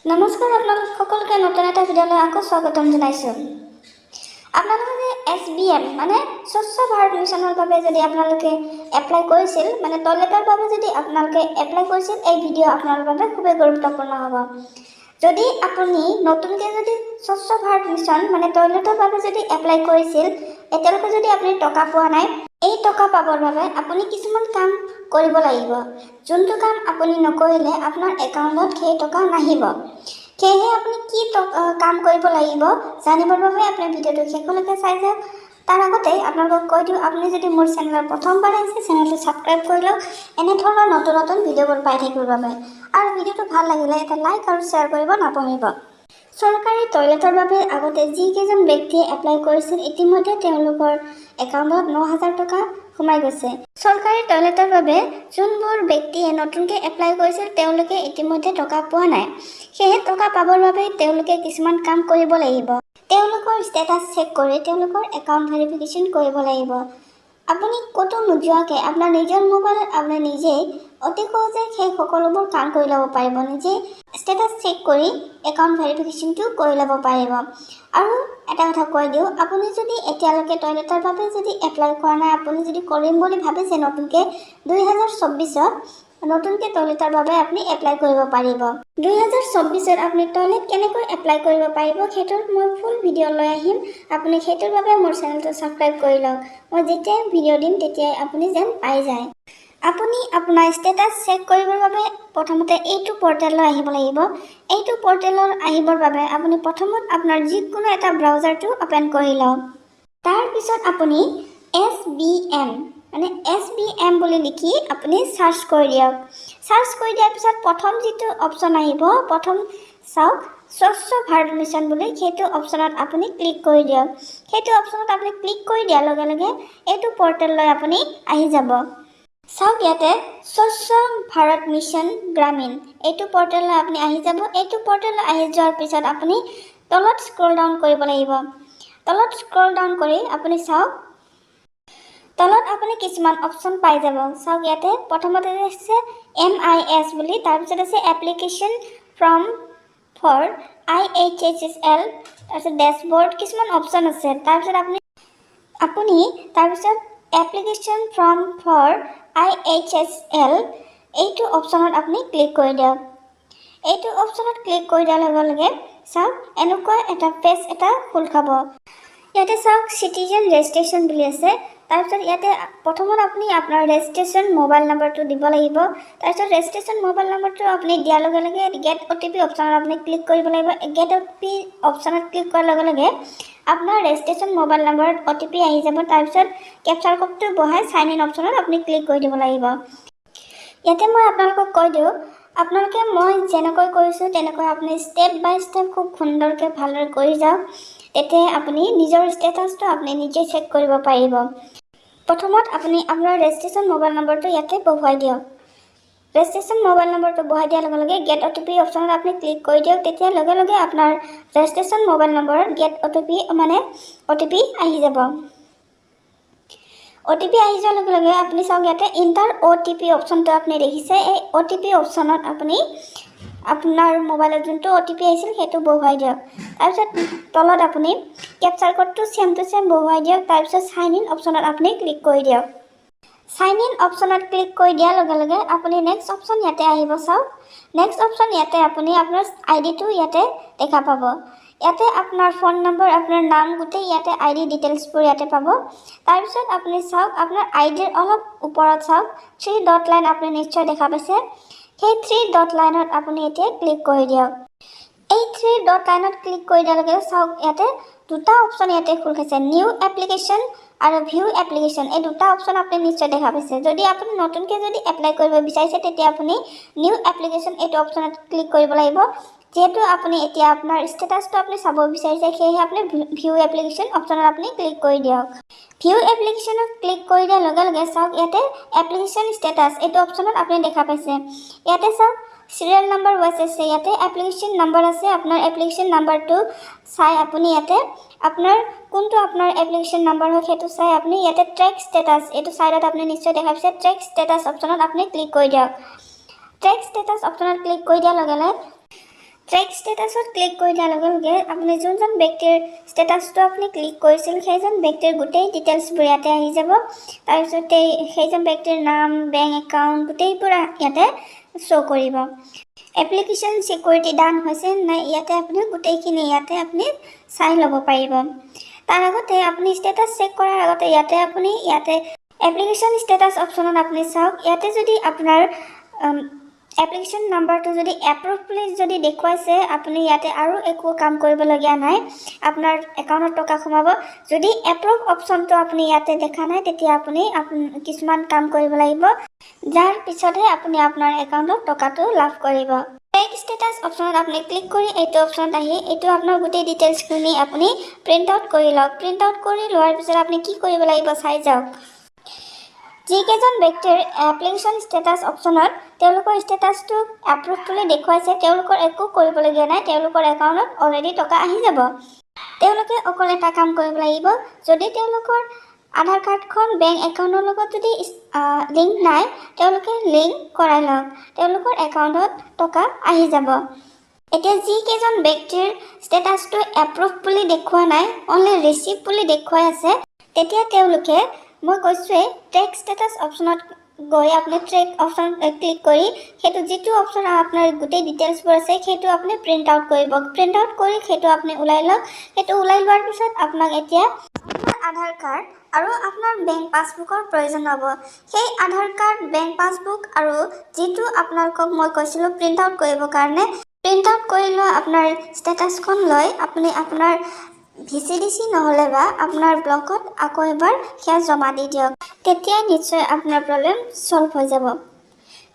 নমস্কাৰ আপোনালোক সকলোকে নতুন এটা ভিডিঅ'লৈ আকৌ স্বাগতম জনাইছোঁ। আপোনালোকে SBM মানে স্বচ্ছ ভাৰত মিছনৰ বাবে যদি আপোনালোকে এপ্লাই কৰিছিল মানে টয়লেটৰ বাবে যদি আপোনালোকে এপ্লাই কৰিছিল এই ভিডিঅ' আপোনালোকৰ বাবে খুবেই গুৰুত্বপূৰ্ণ হ'ব। যদি আপুনি নতুনকৈ যদি স্বচ্ছ ভাৰত মিছন মানে টয়লেটৰ বাবে যদি এপ্লাই কৰিছিল এতিয়ালৈকে যদি আপুনি টকা পোৱা নাই এই টকা পাবৰ বাবে আপুনি কিছুমান কাম কৰিব লাগিব। যোনটো কাম আপুনি নকৰিলে আপোনাৰ একাউণ্টত সেই টকা নাহিব। সেয়েহে আপুনি কি কাম কৰিব লাগিব জানিবৰ বাবে আপুনি ভিডিঅ'টো শেষলৈকে চাই যাওক। তাৰ আগতে আপোনালোকক কৈ দিওঁ আপুনি যদি মোৰ চেনেলত প্ৰথমবাৰ আহিছে চেনেলটো ছাবস্ক্ৰাইব কৰি লওক এনে ধৰণৰ নতুন নতুন ভিডিঅ'বোৰ পাই থাকিবৰ বাবে। আৰু ভিডিঅ'টো ভাল লাগিলে এটা লাইক আৰু শ্বেয়াৰ কৰিব নাপাহৰিব। চৰকাৰী টয়লেটৰ বাবে আগতে যিকেইজন ব্যক্তিয়ে এপ্লাই কৰিছিল ইতিমধ্যে তেওঁলোকৰ একাউণ্টত ৯,০০০ টকা সোমাই গৈছে। চৰকাৰী টয়লেটৰ বাবে যোনবোৰ ব্যক্তিয়ে নতুনকৈ এপ্লাই কৰিছিল তেওঁলোকে ইতিমধ্যে টকা পোৱা নাই। সেয়ে টকা পাবৰ বাবে তেওঁলোকে কিছুমান কাম কৰিব লাগিব। তেওঁলোকৰ ষ্টেটাছ চেক কৰি তেওঁলোকৰ একাউণ্ট ভেৰিফিকেশ্যন কৰিব লাগিব। আপুনি ক'তো নোযোৱাকৈ আপোনাৰ নিজৰ মোবাইলত আপুনি নিজেই অতি সহজে সেই সকলোবোৰ কাম কৰি ল'ব পাৰিব। নিজে ষ্টেটাছ চেক কৰি একাউণ্ট ভেৰিফিকেশ্যনটো কৰি ল'ব পাৰিব। আৰু এটা কথা কৈ দিওঁ আপুনি যদি এতিয়ালৈকে টয়লেটৰ বাবে যদি এপ্লাই কৰা নাই আপুনি যদি কৰিম বুলি ভাবিছে নতুনকৈ 2024ত নতুনকৈ টয়লেটৰ বাবে আপুনি এপ্লাই কৰিব পাৰিব। 2024ত আপুনি টয়লেট কেনেকৈ এপ্লাই কৰিব পাৰিব সেইটোৰ মই ফুল ভিডিঅ' লৈ আহিম। আপুনি সেইটোৰ বাবে মোৰ চেনেলটো ছাবস্ক্ৰাইব কৰি লওক। মই যেতিয়াই ভিডিঅ' দিম তেতিয়াই আপুনি যেন পাই যায়। আপুনি আপোনাৰ ষ্টেটাছ চেক কৰিবৰ বাবে প্ৰথমতে এইটো পৰ্টেললৈ আহিব লাগিব। এইটো পৰ্টেলৰ আহিবৰ বাবে আপুনি প্ৰথমত আপোনাৰ যিকোনো এটা ব্ৰাউজাৰটো অ'পেন কৰি লওক। তাৰপিছত আপুনি SBM মানে SBM বুলি লিখি আপুনি চাৰ্চ কৰি দিয়ক। চাৰ্চ কৰি দিয়াৰ পিছত প্ৰথম যিটো অপশ্যন আহিব প্ৰথম চাওক স্বচ্ছ ভাৰত মিছন বুলি সেইটো অপশ্যনত আপুনি ক্লিক কৰি দিয়ক। সেইটো অপশ্যনত আপুনি ক্লিক কৰি দিয়াৰ লগে লগে এইটো পৰ্টেললৈ আপুনি আহি যাব। চাওক ইয়াতে স্বচ্ছ ভাৰত মিছন গ্ৰামীণ এইটো পৰ্টেললৈ আপুনি আহি যাব। এইটো পৰ্টেললৈ আহি যোৱাৰ পিছত আপুনি তলত স্ক্ৰল ডাউন কৰিব লাগিব। তলত স্ক্ৰল ডাউন কৰি আপুনি চাওক তলত আপুনি কিছুমান অপশ্যন পাই যাব। চাওক ইয়াতে প্ৰথমতে আছে MIS বুলি তাৰপিছত আছে এপ্লিকেশ্যন ফৰ্ম ফৰ IHSL তাৰপিছত ডেছবৰ্ড কিছুমান অপশ্যন আছে। তাৰপিছত আপুনি তাৰপিছত এপ্লিকেশ্যন ফৰ্ম ফৰ IHSL এইটো অপশ্যনত আপুনি ক্লিক কৰি দিয়ক। এইটো অপশ্যনত ক্লিক কৰি দিয়াৰ লগে লগে চাওক এনেকুৱা এটা পেজ এটা খোল খাব। ইয়াতে চাওক চিটিজেন ৰেজিষ্ট্ৰেশ্যন বুলি আছে। তাৰপিছত ইয়াতে প্ৰথমত আপুনি আপোনাৰ ৰেজিষ্ট্ৰেশ্যন মোবাইল নম্বৰটো দিব লাগিব। তাৰপিছত ৰেজিষ্ট্ৰেশ্যন মোবাইল নম্বৰটো আপুনি দিয়াৰ লগে লগে গেট OTP অপশ্যনত আপুনি ক্লিক কৰিব লাগিব। গেট OTP অপশ্যনত ক্লিক কৰাৰ লগে লগে আপোনাৰ ৰেজিষ্ট্ৰেশ্যন মোবাইল নম্বৰত OTP আহি যাব। তাৰপিছত কেপচাৰ কোডটো বহাই চাইন ইন অপশ্যনত আপুনি ক্লিক কৰি দিব লাগিব। ইয়াতে মই আপোনালোকক কৈ দিওঁ আপোনালোকে মই যেনেকৈ কৰিছোঁ তেনেকৈ আপুনি ষ্টেপ বাই ষ্টেপ খুব সুন্দৰকৈ ভালদৰে কৰি যাওক। তেতিয়া আপুনি নিজৰ ষ্টেটাছটো আপুনি নিজে চেক কৰিব পাৰিব। প্ৰথমত আপুনি আপোনাৰ ৰেজিষ্ট্ৰেশ্যন মোবাইল নম্বৰটো ইয়াতে বহুৱাই দিয়ক। ৰেজিষ্ট্ৰেশ্যন মোবাইল নম্বৰটো বহাই দিয়াৰ লগে লগে গেট OTP অপশ্যনত আপুনি ক্লিক কৰি দিয়ক। তেতিয়া লগে লগে আপোনাৰ ৰেজিষ্ট্ৰেশ্যন মোবাইল নম্বৰত গেট OTP মানে OTP আহি যাব। OTP আহি যোৱাৰ লগে লগে আপুনি চাওক ইয়াতে ইণ্টাৰ OTP অপশ্যনটো আপুনি দেখিছে। এই OTP অপশ্যনত আপুনি আপোনাৰ মোবাইলত যোনটো OTP আহিছিল সেইটো বহুৱাই দিয়ক। তাৰপিছত তলত আপুনি কেপচাৰ কোডটো ছেম টু ছেম বহুৱাই দিয়ক। তাৰপিছত চাইন ইন অপশ্যনত আপুনি ক্লিক কৰি দিয়ক। চাইন ইন অপশ্যনত ক্লিক কৰি দিয়াৰ লগে লগে আপুনি নেক্সট অপশ্যন ইয়াতে আহিব। চাওক নেক্সট অপশ্যন ইয়াতে আপুনি আপোনাৰ আইডিটো ইয়াতে দেখা পাব। ইয়াতে আপোনাৰ ফোন নম্বৰ আপোনাৰ নাম গোটেই ইয়াতে ID ডিটেইলছবোৰ ইয়াতে পাব। তাৰপিছত আপুনি চাওক আপোনাৰ আইডিৰ অলপ ওপৰত চাওক 3 ডট লাইন আপুনি নিশ্চয় দেখা পাইছে। সেই 3 ডট লাইনত আপুনি এতিয়া ক্লিক কৰি দিয়ক। এই 3 ডট লাইনত ক্লিক কৰি দিয়াৰ লগে চাওক ইয়াতে দুটা অপশ্যন ইয়াতে খোল খাইছে নিউ এপ্লিকেশ্যন আৰু ভিউ এপ্লিকেশ্যন। এই দুটা অপশ্যন আপুনি নিশ্চয় দেখা পাইছে। যদি আপুনি নতুনকৈ যদি এপ্লাই কৰিব বিচাৰিছে তেতিয়া আপুনি নিউ এপ্লিকেশ্যন এইটো অপশ্যনত ক্লিক কৰিব লাগিব। যেহেতু আপুনি এতিয়া আপোনাৰ ষ্টেটাছটো আপুনি চাব বিচাৰিছে সেয়েহে আপুনি ভিউ এপ্লিকেশ্যন অপশ্যনত আপুনি ক্লিক কৰি দিয়ক। ভিউ এপ্লিকেশ্যনত ক্লিক কৰি দিয়াৰ লগে লগে চাওক ইয়াতে এপ্লিকেশ্যন ষ্টেটাছ এইটো অপশ্যনত আপুনি দেখা পাইছে। ইয়াতে চাওক চিৰিয়েল নম্বৰ ৱাইজ আছে। ইয়াতে এপ্লিকেশ্যন নম্বৰ আছে। আপোনাৰ এপ্লিকেশ্যন নম্বৰটো চাই আপুনি ইয়াতে আপোনাৰ কোনটো আপোনাৰ এপ্লিকেশ্যন নম্বৰ হয় সেইটো চাই আপুনি ইয়াতে ট্ৰেক ষ্টেটাছ এইটো চাইডত আপুনি নিশ্চয় দেখা পাইছে। ট্ৰেক ষ্টেটাছ অপশ্যনত আপুনি ক্লিক কৰি দিয়ক। ট্ৰেক ষ্টেটাছ অপশ্যনত ক্লিক কৰি দিয়াৰ লগে লগে ট্ৰেক ষ্টেটাছত ক্লিক কৰি দিয়াৰ লগে লগে আপুনি যোনজন ব্যক্তিৰ ষ্টেটাছটো আপুনি ক্লিক কৰিছিল সেইজন ব্যক্তিৰ গোটেই ডিটেইলছবোৰ ইয়াতে আহি যাব। তাৰপিছতে সেইজন ব্যক্তিৰ নাম, বেংক একাউণ্ট গোটেইবোৰ ইয়াতে শ্ব' কৰিব। এপ্লিকেশ্যন ছিকিউৰিটি ডান হৈছে নাই ইয়াতে আপুনি গোটেইখিনি ইয়াতে আপুনি চাই ল'ব পাৰিব। তাৰ আগতে আপুনি ষ্টেটাছ চেক কৰাৰ আগতে ইয়াতে এপ্লিকেশ্যন ষ্টেটাছ অপশ্যনত আপুনি চাওক। ইয়াতে যদি আপোনাৰ এপ্লিকেশ্যন নাম্বাৰটো যদি এপ্ৰুভ বুলি যদি দেখুৱাইছে আপুনি ইয়াতে আৰু একো কাম কৰিবলগীয়া নাই, আপোনাৰ একাউণ্টত টকা সোমাব। যদি এপ্ৰুভ অপশ্যনটো আপুনি ইয়াতে দেখা নাই তেতিয়া আপুনি কিছুমান কাম কৰিব লাগিব, যাৰ পিছতহে আপুনি আপোনাৰ একাউণ্টত টকাটো লাভ কৰিব। ট্ৰেক ষ্টেটাছ অপশ্যনত আপুনি ক্লিক কৰি এইটো অপশ্যনত আহি এইটো আপোনাৰ গোটেই ডিটেইলছখিনি আপুনি প্ৰিণ্ট আউট কৰি লওক। প্ৰিণ্ট আউট কৰি লোৱাৰ পিছত আপুনি কি কৰিব লাগিব চাই যাওক। যিকেইজন ব্যক্তিৰ এপ্লিকেশ্যন ষ্টেটাছ অপশ্যনত তেওঁলোকৰ ষ্টেটাছটো এপ্ৰুভ বুলি দেখুৱাইছে তেওঁলোকৰ একো কৰিবলগীয়া নাই, তেওঁলোকৰ একাউণ্টত অলৰেডি টকা আহি যাব। তেওঁলোকে অকল এটা কাম কৰিব লাগিব, যদি তেওঁলোকৰ আধাৰ কাৰ্ডখন বেংক একাউণ্টৰ লগত যদি লিংক নাই তেওঁলোকে লিংক কৰাই লওক, তেওঁলোকৰ একাউণ্টত টকা আহি যাব। এতিয়া যিকেইজন ব্যক্তিৰ ষ্টেটাছটো এপ্ৰুভ বুলি দেখুওৱা নাই, অনলি ৰিচিভ বুলি দেখুৱাই আছে, তেতিয়া তেওঁলোকে মই কৈছোঁৱেই ট্ৰেক ষ্টেটাছ অপশ্যনত গৈ আপুনি ট্ৰেক অপশ্যন ক্লিক কৰি সেইটো যিটো অপশ্যন আপোনাৰ গোটেই ডিটেইলছবোৰ আছে সেইটো আপুনি প্ৰিণ্ট আউট কৰিব। প্ৰিণ্ট আউট কৰি সেইটো আপুনি ওলাই লওক। সেইটো ওলাই লোৱাৰ পিছত আপোনাক এতিয়া আপোনাৰ আধাৰ কাৰ্ড আৰু আপোনাৰ বেংক পাছবুকৰ প্ৰয়োজন হ'ব। সেই আধাৰ কাৰ্ড, বেংক পাছবুক আৰু যিটো আপোনালোকক মই কৈছিলোঁ প্ৰিণ্ট আউট কৰিবৰ কাৰণে, প্ৰিণ্ট আউট কৰি লোৱা আপোনাৰ ষ্টেটাছখন লৈ আপুনি আপোনাৰ VCDC নহ'লে বা আপোনাৰ ব্লকত আকৌ এবাৰ সেয়া জমা দি দিয়ক। তেতিয়াই নিশ্চয় আপোনাৰ প্ৰব্লেম ছল্ভ হৈ যাব।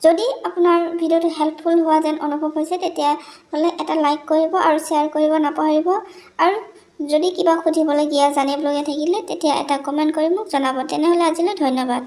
যদি আপোনাৰ ভিডিঅ'টো হেল্পফুল হোৱা যেন অনুভৱ হৈছে তেতিয়াহ'লে এটা লাইক কৰিব আৰু শ্বেয়াৰ কৰিব নাপাহৰিব। আৰু যদি কিবা সুধিবলগীয়া জানিবলগীয়া থাকিলে তেতিয়া এটা কমেণ্ট কৰি মোক জনাব। তেনেহ'লে আজিলৈ ধন্যবাদ।